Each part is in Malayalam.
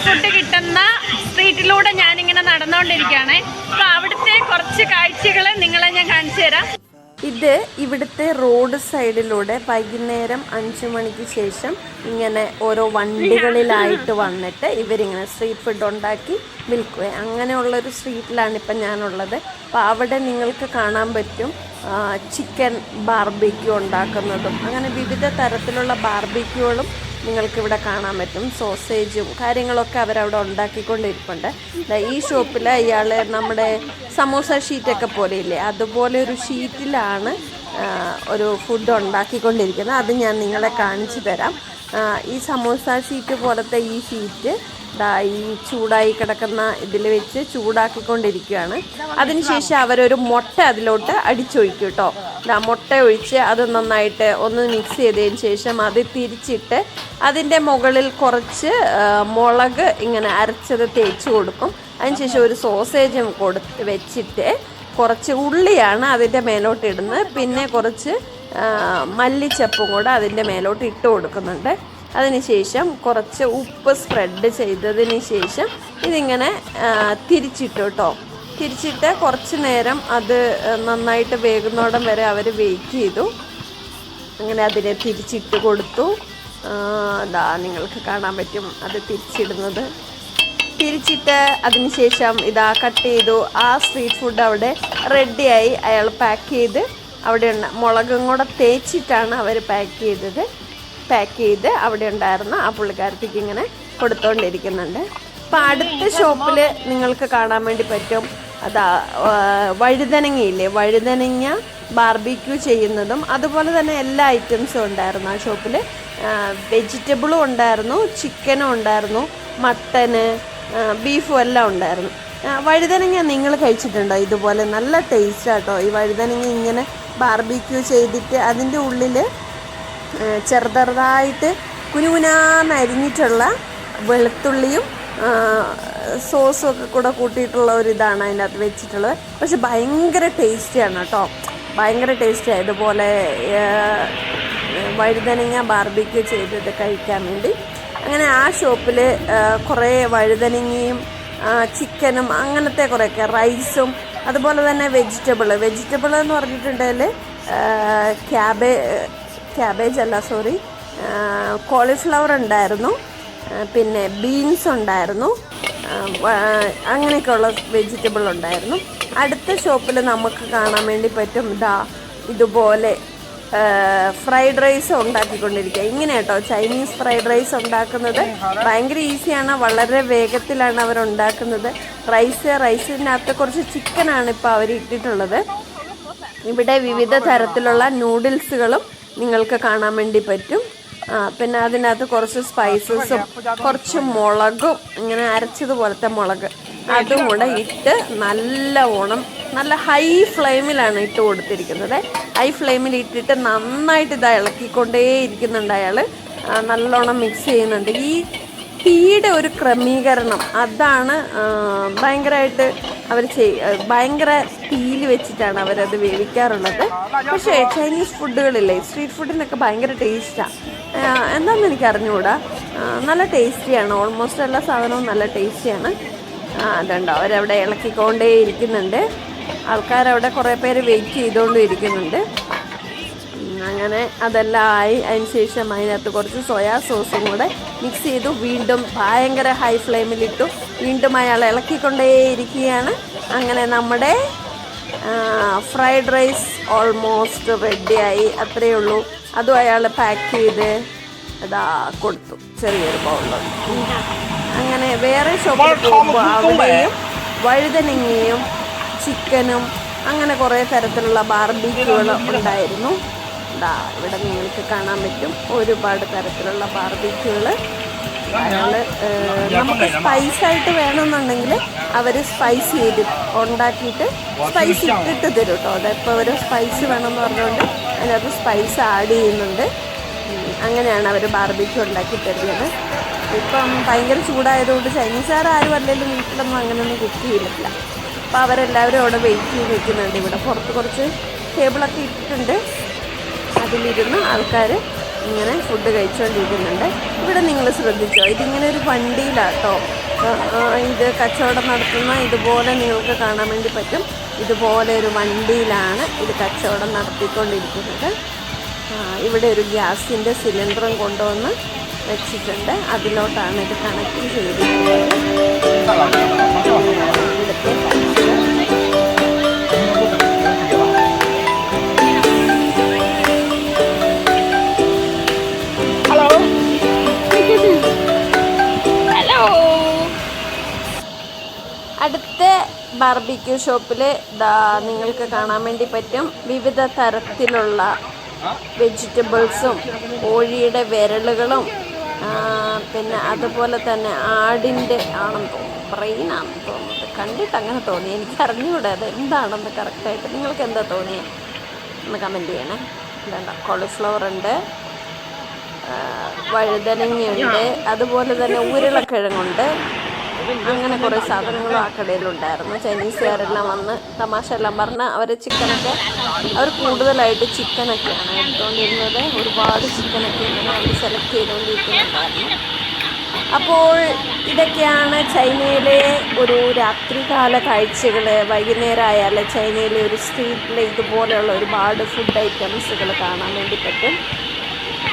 ഫുഡ് കിട്ടുന്ന സ്ട്രീറ്റിലൂടെ ഞാനിങ്ങനെ നടന്നുകൊണ്ടിരിക്കുകയാണ്. അപ്പോൾ അവിടുത്തെ കുറച്ച് കാഴ്ചകൾ നിങ്ങളെ ഞാൻ കാണിച്ചു തരാം. ഇത് ഇവിടുത്തെ റോഡ് സൈഡിലൂടെ വൈകുന്നേരം 5 മണിക്ക് ശേഷം ഇങ്ങനെ ഓരോ വണ്ടികളിലായിട്ട് വന്നിട്ട് ഇവരിങ്ങനെ സ്ട്രീറ്റ് ഫുഡ് ഉണ്ടാക്കി വിൽക്കുക. അങ്ങനെയുള്ളൊരു സ്ട്രീറ്റിലാണ് ഇപ്പം ഞാനുള്ളത്. അപ്പോൾ അവിടെ നിങ്ങൾക്ക് കാണാൻ പറ്റും ചിക്കൻ ബാർബിക്യൂ ഉണ്ടാക്കുന്നതും അങ്ങനെ വിവിധ തരത്തിലുള്ള ബാർബിക്യൂകളും നിങ്ങൾക്കിവിടെ കാണാൻ പറ്റും. സോസേജും കാര്യങ്ങളൊക്കെ അവരവിടെ ഉണ്ടാക്കിക്കൊണ്ടിരിപ്പുണ്ട്. ഈ ഷോപ്പിൽ ഇയാൾ നമ്മുടെ സമോസ ഷീറ്റൊക്കെ പോലെയില്ലേ, അതുപോലെ ഒരു ഷീറ്റിലാണ് ഒരു ഫുഡ് ഉണ്ടാക്കിക്കൊണ്ടിരിക്കുന്നത്. അത് ഞാൻ നിങ്ങളെ കാണിച്ചു തരാം. ഈ സമോസ ഷീറ്റ് പോലത്തെ ഈ ഷീറ്റ് ഈ ചൂടായി കിടക്കുന്ന ഇതിൽ വെച്ച് ചൂടാക്കിക്കൊണ്ടിരിക്കുകയാണ്. അതിനുശേഷം അവരൊരു മുട്ട അതിലോട്ട് അടിച്ചൊഴിക്കും കേട്ടോ. മുട്ട ഒഴിച്ച് അത് നന്നായിട്ട് ഒന്ന് മിക്സ് ചെയ്തതിന് ശേഷം അത് തിരിച്ചിട്ട് അതിൻ്റെ മുകളിൽ കുറച്ച് മുളക് ഇങ്ങനെ അരച്ചത് തേച്ച് കൊടുക്കും. അതിനുശേഷം ഒരു സോസേജും വെച്ചിട്ട് കുറച്ച് ഉള്ളിയാണ് അതിൻ്റെ മേലോട്ട് ഇടുന്നത്. പിന്നെ കുറച്ച് മല്ലിച്ചപ്പും കൂടെ അതിൻ്റെ മേലോട്ട് ഇട്ട് കൊടുക്കുന്നുണ്ട്. അതിനുശേഷം കുറച്ച് ഉപ്പ് സ്പ്രെഡ് ചെയ്തതിന് ശേഷം ഇതിങ്ങനെ തിരിച്ചിട്ടു കേട്ടോ. തിരിച്ചിട്ട് കുറച്ച് നേരം അത് നന്നായിട്ട് വേകുന്നോടം വരെ അവർ വെയിറ്റ് ചെയ്തു. അങ്ങനെ അതിനെ തിരിച്ചിട്ട് കൊടുത്തു. അതാ നിങ്ങൾക്ക് കാണാൻ പറ്റും അത് തിരിച്ചിടുന്നത്. തിരിച്ചിട്ട് അതിനുശേഷം ഇതാ കട്ട് ചെയ്തു. ആ സ്ട്രീറ്റ് ഫുഡ് അവിടെ റെഡിയായി. അയാൾ പാക്ക് ചെയ്ത് അവിടെ മുളകും കൂടെ തേച്ചിട്ടാണ് അവർ പാക്ക് ചെയ്ത് അവിടെ ഉണ്ടായിരുന്ന ആ പുള്ളിക്കാരത്തേക്ക് ഇങ്ങനെ കൊടുത്തുകൊണ്ടിരിക്കുന്നുണ്ട്. അപ്പം അടുത്ത ഷോപ്പിൽ നിങ്ങൾക്ക് കാണാൻ വേണ്ടി പറ്റും അതാ വഴുതനങ്ങയില്ലേ, വഴുതനങ്ങ ബാർബിക്യൂ ചെയ്യുന്നതും അതുപോലെ തന്നെ എല്ലാ ഐറ്റംസും ഉണ്ടായിരുന്നു ആ ഷോപ്പിൽ. വെജിറ്റബിളും ഉണ്ടായിരുന്നു, ചിക്കനും ഉണ്ടായിരുന്നു, മട്ടന്, ബീഫും എല്ലാം ഉണ്ടായിരുന്നു. വഴുതനങ്ങ നിങ്ങൾ കഴിച്ചിട്ടുണ്ടോ? ഇതുപോലെ നല്ല ടേസ്റ്റാട്ടോ. ഈ വഴുതനങ്ങ ഇങ്ങനെ ബാർബിക്യൂ ചെയ്തിട്ട് അതിൻ്റെ ഉള്ളിൽ ചെറുതായിട്ട് കുനുകുനാന്ന് അരിഞ്ഞിട്ടുള്ള വെളുത്തുള്ളിയും സോസും ഒക്കെ കൂടെ കൂട്ടിയിട്ടുള്ള ഒരിതാണ് അതിൻ്റെ അകത്ത് വെച്ചിട്ടുള്ളത്. പക്ഷെ ഭയങ്കര ടേസ്റ്റിയാണ് കേട്ടോ, ഭയങ്കര ടേസ്റ്റിയാണ്. ഇതുപോലെ വഴുതനങ്ങ ബാർബിക്യൂ ചെയ്തിട്ട് കഴിക്കാൻ വേണ്ടി. അങ്ങനെ ആ ഷോപ്പിൽ കുറേ വഴുതനങ്ങയും ചിക്കനും അങ്ങനത്തെ കുറേയൊക്കെ റൈസും അതുപോലെ തന്നെ വെജിറ്റബിൾ എന്ന് പറഞ്ഞിട്ടുണ്ടെങ്കിൽ ക്യാബേജ് അല്ല സോറി കോളിഫ്ലവർ ഉണ്ടായിരുന്നു, പിന്നെ ബീൻസ് ഉണ്ടായിരുന്നു, അങ്ങനെയൊക്കെയുള്ള വെജിറ്റബിൾ ഉണ്ടായിരുന്നു. അടുത്ത ഷോപ്പിൽ നമുക്ക് കാണാൻ വേണ്ടി പറ്റും ഇതുപോലെ ഫ്രൈഡ് റൈസ് ഉണ്ടാക്കിക്കൊണ്ടിരിക്കുക. ഇങ്ങനെ കേട്ടോ ചൈനീസ് ഫ്രൈഡ് റൈസ് ഉണ്ടാക്കുന്നത് ഭയങ്കര ഈസിയാണ്, വളരെ വേഗത്തിലാണ് അവർ ഉണ്ടാക്കുന്നത്. റൈസിൻ്റെ അകത്ത് കുറച്ച് ചിക്കനാണ് ഇപ്പോൾ അവർ ഇട്ടിട്ടുള്ളത്. ഇവിടെ വിവിധ തരത്തിലുള്ള നൂഡിൽസുകളും നിങ്ങൾക്ക് കാണാൻ വേണ്ടി പറ്റും. പിന്നെ അതിനകത്ത് കുറച്ച് സ്പൈസസും കുറച്ച് മുളകും ഇങ്ങനെ അരച്ചതുപോലത്തെ മുളക് അതും കൂടെ ഇട്ട് നല്ല ഹൈ ഫ്ലെയിമിലാണ് ഇട്ട് കൊടുത്തിരിക്കുന്നത്. ഹൈ ഫ്ലെയിമിൽ ഇട്ടിട്ട് നന്നായിട്ട് ഇത് ഇളക്കിക്കൊണ്ടേ ഇരിക്കുന്നുണ്ട് അയാൾ. നല്ലോണം മിക്സ് ചെയ്യുന്നുണ്ട്. ഈ തീയുടെ ഒരു ക്രമീകരണം അതാണ് ഭയങ്കരമായിട്ട് അവർ ഭയങ്കര തീയിൽ വെച്ചിട്ടാണ് അവരത് വേവിക്കാറുള്ളത്. പക്ഷേ ചൈനീസ് ഫുഡുകളില്ലേ, സ്ട്രീറ്റ് ഫുഡിനൊക്കെ ഭയങ്കര ടേസ്റ്റാണ്. എന്താണെന്ന് എനിക്ക് അറിഞ്ഞുകൂടാ, നല്ല ടേസ്റ്റിയാണ്. ഓൾമോസ്റ്റ് എല്ലാ സാധനവും നല്ല ടേസ്റ്റിയാണ്. അതുണ്ടോ അവരവിടെ ഇളക്കിക്കൊണ്ടേ ഇരിക്കുന്നുണ്ട്. ആൾക്കാരവിടെ കുറേ പേര് വെയിറ്റ് ചെയ്തുകൊണ്ടും ഇരിക്കുന്നുണ്ട്. അങ്ങനെ അതെല്ലാം ആയി. അതിന് ശേഷം അതിനകത്ത് കുറച്ച് സോയാ സോസും കൂടെ മിക്സ് ചെയ്തു. വീണ്ടും ഭയങ്കര ഹൈ ഫ്ലെയിമിലിട്ടു. വീണ്ടും അയാൾ ഇളക്കിക്കൊണ്ടേ ഇരിക്കുകയാണ്. അങ്ങനെ നമ്മുടെ ഫ്രൈഡ് റൈസ് ഓൾമോസ്റ്റ് റെഡിയായി. അത്രയേ ഉള്ളൂ. അതും അയാൾ പാക്ക് ചെയ്ത് കൊടുത്തു ചെറിയൊരു ബൗളിൽ. അങ്ങനെ വേറെ ഷോപ്പിൽ പോകുമ്പോൾ അവിടെയും വഴുതനങ്ങയും ചിക്കനും അങ്ങനെ കുറേ തരത്തിലുള്ള ബാർബിക്യൂകൾ ഉണ്ടായിരുന്നു. ഇവിടെ നിങ്ങൾക്ക് കാണാൻ പറ്റും ഒരുപാട് തരത്തിലുള്ള ബാർബിക്യൂകൾ. അയാൾ നമുക്ക് സ്പൈസായിട്ട് വേണമെന്നുണ്ടെങ്കിൽ അവർ സ്പൈസ് ചെയ്ത് ഉണ്ടാക്കിയിട്ട് സ്പൈസ് ഇട്ടിട്ട് തരും കേട്ടോ. അതെപ്പോൾ അവർ സ്പൈസ് വേണമെന്ന് പറഞ്ഞുകൊണ്ട് അതിനകത്ത് സ്പൈസ് ആഡ് ചെയ്യുന്നുണ്ട്. അങ്ങനെയാണ് അവർ ബാർബിക്യൂ ഉണ്ടാക്കി തരുന്നത്. ഇപ്പം ഭയങ്കര ചൂടായതുകൊണ്ട് ചൈനീസുകാർ ആരും അല്ലെങ്കിലും വീട്ടിലൊന്നും അങ്ങനെയൊന്നും കുക്ക് ചെയ്തിട്ടില്ല. അപ്പോൾ അവരെല്ലാവരും അവിടെ വെയിറ്റ് ചെയ്ത് നിൽക്കുന്നുണ്ട്. ഇവിടെ പുറത്ത് കുറച്ച് ടേബിളൊക്കെ ഇട്ടിട്ടുണ്ട്. അതിലിരുന്ന് ആൾക്കാർ ഇങ്ങനെ ഫുഡ് കഴിച്ചുകൊണ്ടിരിക്കുന്നുണ്ട്. ഇവിടെ നിങ്ങൾ ശ്രദ്ധിച്ചോ, ഇതിങ്ങനെ ഒരു വണ്ടിയിലാട്ടോ ഇത് കച്ചവടം നടത്തുന്ന. ഇതുപോലെ നിങ്ങൾക്ക് കാണാൻ വേണ്ടി പറ്റും. ഇതുപോലെ ഒരു വണ്ടിയിലാണ് ഇത് കച്ചവടം നടത്തിക്കൊണ്ടിരിക്കുന്നത്. ഇവിടെ ഒരു ഗ്യാസിൻ്റെ സിലിണ്ടറും കൊണ്ടുവന്ന് വെച്ചിട്ടുണ്ട്. അതിലോട്ടാണ് ഇത് കണക്ട് ചെയ്തിരിക്കുന്നത്. ഇവിടുത്തെ അടുത്ത ബാർബിക്യൂ ഷോപ്പിൽ നിങ്ങൾക്ക് കാണാൻ വേണ്ടി പറ്റും വിവിധ തരത്തിലുള്ള വെജിറ്റബിൾസും കോഴിയുടെ വിരലുകളും പിന്നെ അതുപോലെ തന്നെ ആടിൻ്റെ ആണെന്ന് തോന്നുന്നു, ബ്രെയിനാണെന്ന് തോന്നുന്നത്. കണ്ടിട്ട് അങ്ങനെ തോന്നി, എനിക്ക് അറിഞ്ഞുകൂടെ അത് എന്താണെന്ന് കറക്റ്റായിട്ട്. നിങ്ങൾക്ക് എന്താ തോന്നിയത് ഒന്ന് കമൻറ്റ് ചെയ്യണേ. എന്താ കോളിഫ്ലവർ ഉണ്ട്, വഴുതനങ്ങയുണ്ട്, അതുപോലെ തന്നെ ഉരുളക്കിഴങ്ങുണ്ട്. അങ്ങനെ കുറേ സാധനങ്ങളും ആ കടയിലുണ്ടായിരുന്നു. ചൈനീസുകാരെല്ലാം വന്ന് തമാശ എല്ലാം പറഞ്ഞ് അവർ ചിക്കനൊക്കെ അവർ കൂടുതലായിട്ട് ചിക്കനൊക്കെയാണ് എടുത്തുകൊണ്ടിരുന്നത്. ഒരുപാട് ചിക്കനൊക്കെ ഇങ്ങനെ അവർ സെലക്ട് ചെയ്തുകൊണ്ടിരിക്കുന്നുണ്ടായിരുന്നു. അപ്പോൾ ഇതൊക്കെയാണ് ചൈനയിലെ ഒരു രാത്രികാല കാഴ്ചകൾ. വൈകുന്നേരം ആയാൽ ചൈനയിലെ ഒരു സ്ട്രീറ്റിൽ ഇതുപോലെയുള്ള ഒരുപാട് ഫുഡ് ഐറ്റംസുകൾ കാണാൻ വേണ്ടി പറ്റും.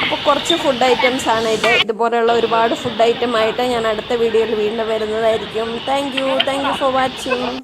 അപ്പോൾ കുറച്ച് ഫുഡ് ഐറ്റംസ് ആണ് ഇത്. ഇതുപോലെയുള്ള ഒരുപാട് ഫുഡ് ഐറ്റം ആയിട്ട് ഞാൻ അടുത്ത വീഡിയോയിൽ വീണ്ടും വരുന്നതായിരിക്കും. Thank you for watching.